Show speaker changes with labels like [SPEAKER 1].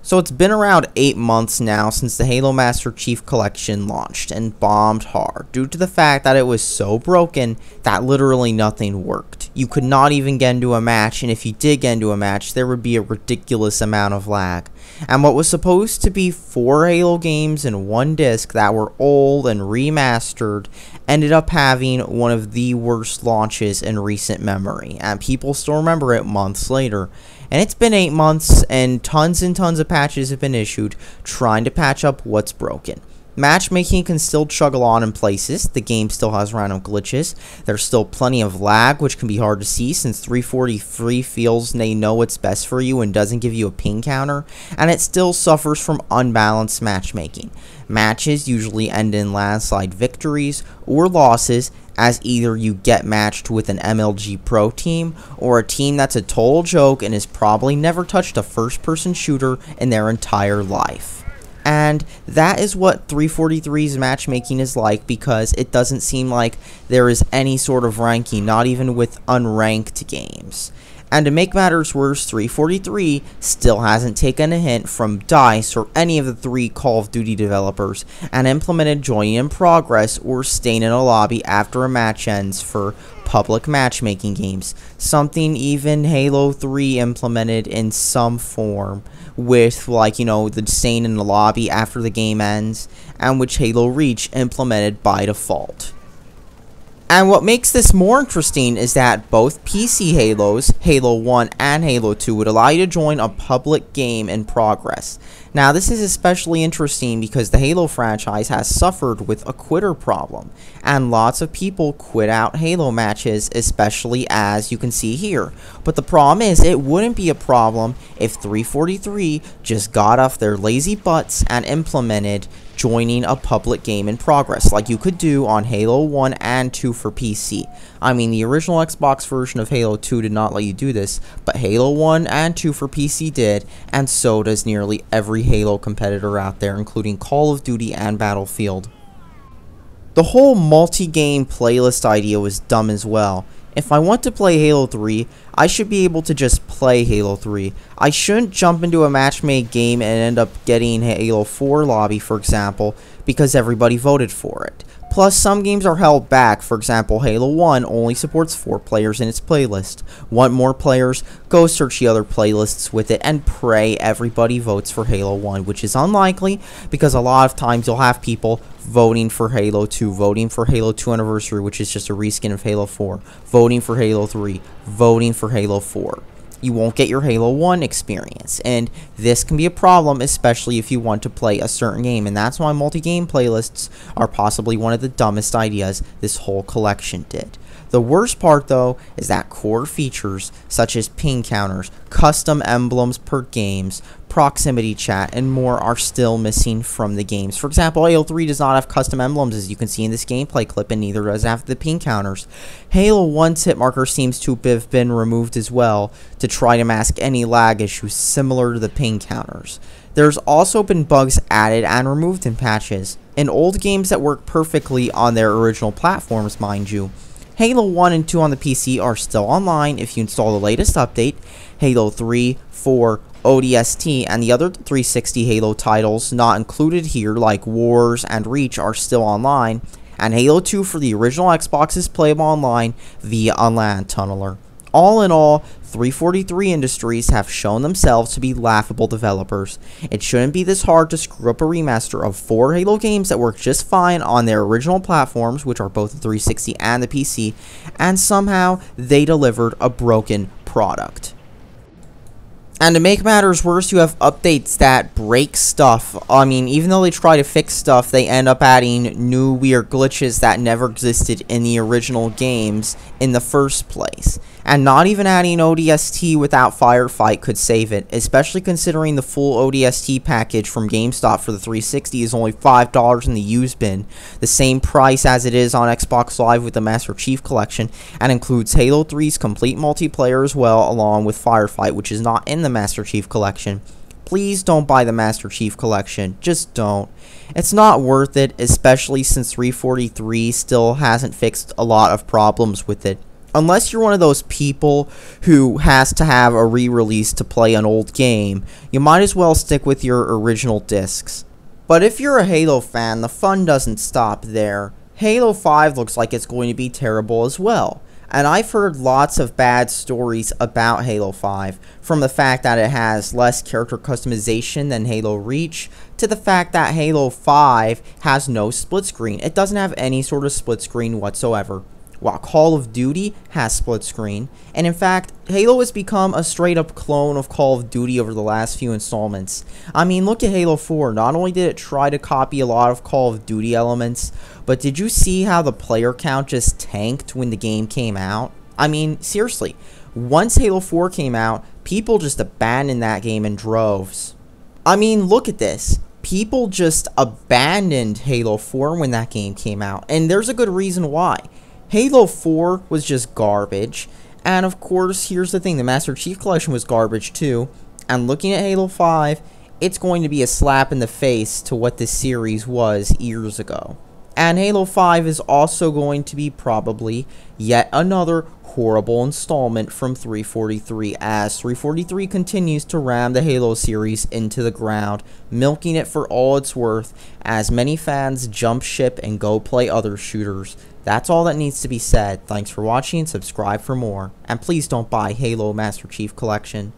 [SPEAKER 1] So it's been around 8 months now since the Halo Master Chief Collection launched and bombed hard due to the fact that it was so broken that literally nothing worked. You could not even get into a match, and if you did get into a match, there would be a ridiculous amount of lag. And what was supposed to be 4 Halo games in one disc that were old and remastered ended up having one of the worst launches in recent memory, and people still remember it months later. And it's been 8 months, and tons of patches have been issued trying to patch up what's broken. Matchmaking can still chug along in places. The game still has random glitches. There's still plenty of lag, which can be hard to see since 343 feels they know what's best for you and doesn't give you a ping counter, and it still suffers from unbalanced matchmaking. Matches usually end in landslide victories or losses, as either you get matched with an MLG Pro team or a team that's a total joke and has probably never touched a first-person shooter in their entire life. And that is what 343's matchmaking is like, because it doesn't seem like there is any sort of ranking, not even with unranked games. And to make matters worse, 343 still hasn't taken a hint from DICE or any of the 3 Call of Duty developers and implemented joining in progress or staying in a lobby after a match ends for public matchmaking games, something even Halo 3 implemented in some form, with, like, you know, the staying in the lobby after the game ends, and which Halo Reach implemented by default. And what makes this more interesting is that both PC Halos, Halo 1 and Halo 2, would allow you to join a public game in progress. Now, this is especially interesting because the Halo franchise has suffered with a quitter problem, and lots of people quit out Halo matches, especially as you can see here. But the problem is, it wouldn't be a problem if 343 just got off their lazy butts and implemented joining a public game in progress, like you could do on Halo 1 and 2 for PC. I mean, the original Xbox version of Halo 2 did not let you do this, but Halo 1 and 2 for PC did, and so does nearly every Halo competitor out there, including Call of Duty and Battlefield. The whole multi-game playlist idea was dumb as well. If I want to play Halo 3, I should be able to just play Halo 3. I shouldn't jump into a match-made game and end up getting Halo 4 lobby, for example, because everybody voted for it. Plus, some games are held back. For example, Halo 1 only supports 4 players in its playlist. Want more players? Go search the other playlists with it and pray everybody votes for Halo 1, which is unlikely because a lot of times you'll have people voting for Halo 2, voting for Halo 2 Anniversary, which is just a reskin of Halo 4, voting for Halo 3, voting for Halo 4. You won't get your Halo 1 experience, and this can be a problem, especially if you want to play a certain game, and that's why multi-game playlists are possibly one of the dumbest ideas this whole collection did. The worst part, though, is that core features such as ping counters, custom emblems per games, proximity chat, and more are still missing from the games. For example, Halo 3 does not have custom emblems, as you can see in this gameplay clip, and neither does it have the ping counters. Halo 1's hit marker seems to have been removed as well to try to mask any lag issues similar to the ping counters. There's also been bugs added and removed in patches, in old games that work perfectly on their original platforms, mind you. Halo 1 and 2 on the PC are still online if you install the latest update. Halo 3, 4, ODST, and the other 360 Halo titles not included here, like Wars and Reach, are still online. And Halo 2 for the original Xbox is playable online via a LAN tunneler. All in all, 343 Industries have shown themselves to be laughable developers. It shouldn't be this hard to screw up a remaster of 4 Halo games that work just fine on their original platforms, which are both the 360 and the PC, and somehow they delivered a broken product. And to make matters worse, you have updates that break stuff. I mean, even though they try to fix stuff, they end up adding new weird glitches that never existed in the original games in the first place. And not even adding ODST without Firefight could save it, especially considering the full ODST package from GameStop for the 360 is only $5 in the used bin, the same price as it is on Xbox Live with the Master Chief Collection, and includes Halo 3's complete multiplayer as well, along with Firefight, which is not in the Master Chief Collection. Please don't buy the Master Chief Collection, just don't. It's not worth it, especially since 343 still hasn't fixed a lot of problems with it. Unless you're one of those people who has to have a re-release to play an old game, you might as well stick with your original discs. But if you're a Halo fan, the fun doesn't stop there. Halo 5 looks like it's going to be terrible as well. And I've heard lots of bad stories about Halo 5, from the fact that it has less character customization than Halo Reach, to the fact that Halo 5 has no split screen. It doesn't have any sort of split screen whatsoever, while Call of Duty has split screen. And in fact, Halo has become a straight up clone of Call of Duty over the last few installments. I mean, look at Halo 4. Not only did it try to copy a lot of Call of Duty elements, but did you see how the player count just tanked when the game came out? I mean, seriously, once Halo 4 came out, people just abandoned that game in droves. I mean, look at this. People just abandoned Halo 4 when that game came out, and there's a good reason why. Halo 4 was just garbage, and of course, here's the thing, the Master Chief Collection was garbage too, and looking at Halo 5, it's going to be a slap in the face to what this series was years ago. And Halo 5 is also going to be probably yet another horrible installment from 343, as 343 continues to ram the Halo series into the ground, milking it for all it's worth, as many fans jump ship and go play other shooters. That's all that needs to be said. Thanks for watching, subscribe for more, and please don't buy Halo Master Chief Collection.